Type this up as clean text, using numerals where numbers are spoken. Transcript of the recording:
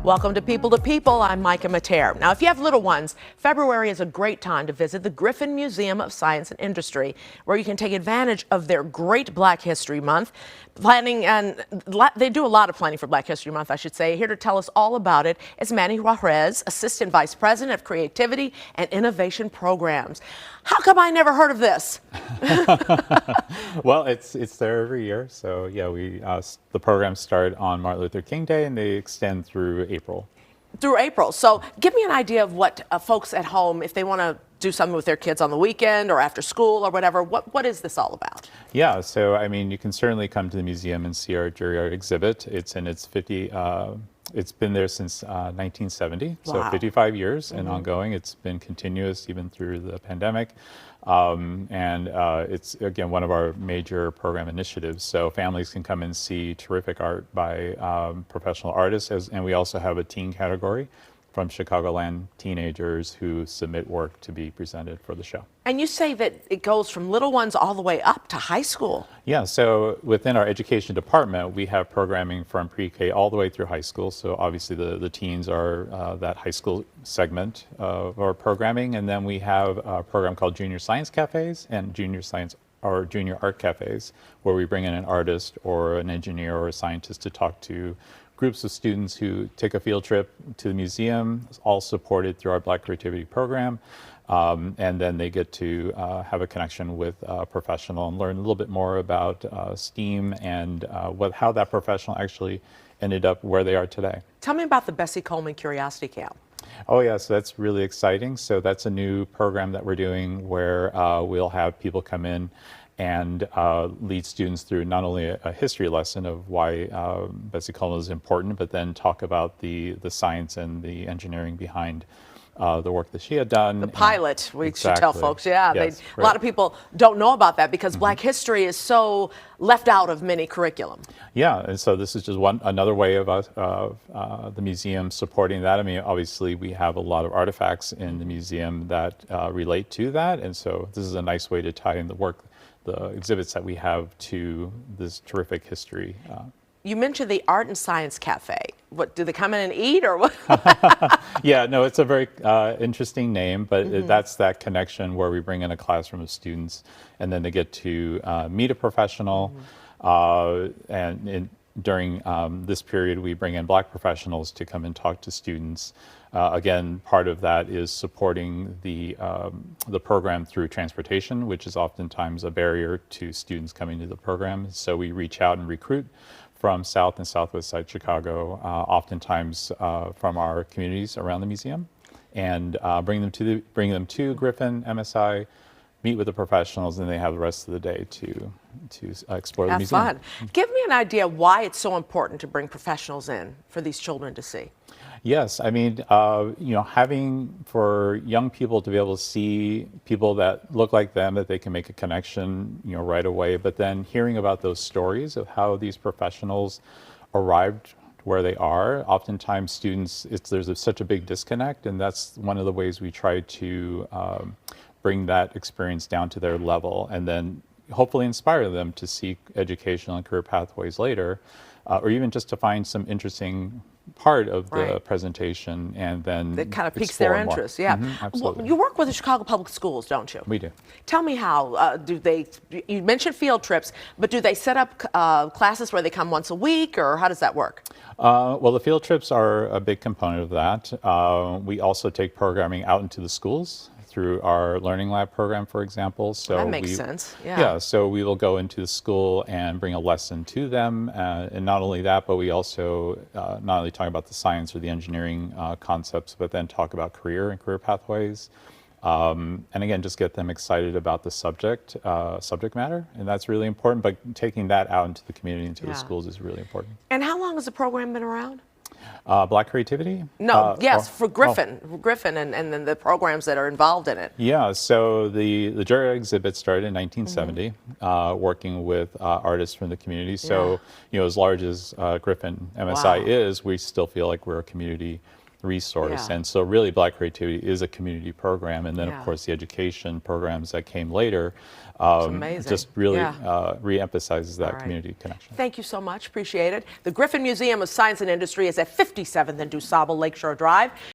Welcome to People. I'm Micah Mater. Now, if you have little ones, February is a great time to visit the Griffin Museum of Science and Industry, where you can take advantage of their great Black History Month planning, and they do a lot of planning for Black History Month, I should say. Here to tell us all about it is Manny Juarez, Assistant Vice President of Creativity and Innovation Programs. How come I never heard of this? Well, it's there every year. So yeah, the programs start on Martin Luther King Day and they extend through April. Through April. So give me an idea of what folks at home, if they want to do something with their kids on the weekend or after school or whatever, what is this all about? Yeah, so I mean, you can certainly come to the museum and see our jury art exhibit. It's in its it's been there since 1970, Wow. so 55 years and ongoing. It's been continuous even through the pandemic. It's, again, one of our major program initiatives. So families can come and see terrific art by professional artists, and we also have a teen category from Chicagoland teenagers who submit work to be presented for the show. And you say that it goes from little ones all the way up to high school. Yeah, so within our education department, we have programming from pre-K all the way through high school. So obviously the teens are that high school segment of our programming. And then we have a program called Junior Science Cafes and Junior Art Cafes, where we bring in an artist or an engineer or a scientist to talk to groups of students who take a field trip to the museum, all supported through our Black Creativity program. And then they get to have a connection with a professional and learn a little bit more about STEAM and how that professional actually ended up where they are today. Tell me about the Bessie Coleman Curiosity Camp. Oh yeah, so that's really exciting. So that's a new program that we're doing where we'll have people come in and lead students through not only a history lesson of why Bessie Coleman is important, but then talk about the science and the engineering behind the work that she had done. The pilot, we should tell folks. Yeah, yes, a lot of people don't know about that because Black history is so left out of many curriculum. Yeah, and so this is just another way of the museum supporting that. I mean, obviously we have a lot of artifacts in the museum that relate to that, and so this is a nice way to tie in the exhibits that we have to this terrific history. You mentioned the Art and Science Cafe. What, do they come in and eat or what? Yeah, no, it's a very interesting name, but that's that connection where we bring in a classroom of students and then they get to meet a professional. During this period, we bring in Black professionals to come and talk to students. Again, part of that is supporting the program through transportation, which is oftentimes a barrier to students coming to the program. So we reach out and recruit from South and Southwest side Chicago, oftentimes from our communities around the museum, and bring them to Griffin MSI, meet with the professionals, and they have the rest of the day to explore the museum. Have fun. Give me an idea why it's so important to bring professionals in for these children to see. Yes, I mean, having for young people to be able to see people that look like them, that they can make a connection, right away, but then hearing about those stories of how these professionals arrived where they are. Oftentimes students, there's such a big disconnect, and that's one of the ways we try to bring that experience down to their level and then hopefully inspire them to seek educational and career pathways later, or even just to find some interesting part of the presentation and then it kind of piques their interest. Yeah. Absolutely. Well, you work with the Chicago Public Schools, don't you? We do. Tell me how you mentioned field trips, but do they set up classes where they come once a week, or how does that work? Well, the field trips are a big component of that. We also take programming out into the schools through our Learning Lab program, for example. So that makes sense. Yeah, so we will go into the school and bring a lesson to them. And not only that, but we also not only talk about the science or the engineering concepts, but then talk about career and career pathways. And again, just get them excited about the subject matter. And that's really important. But taking that out into the community, into the schools is really important. And how long has the program been around? Black Creativity? No, yes, for Griffin, and then the programs that are involved in it. Yeah, so the jury exhibit started in 1970, working with artists from the community. So, as large as Griffin MSI is, we still feel like we're a community resource. Yeah. And so really Black Creativity is a community program. And then Yeah. of course the education programs that came later amazing. just really Yeah. re-emphasizes that right. community connection. Thank you so much. Appreciate it. The Griffin Museum of Science and Industry is at 57th and DuSable Lakeshore Drive.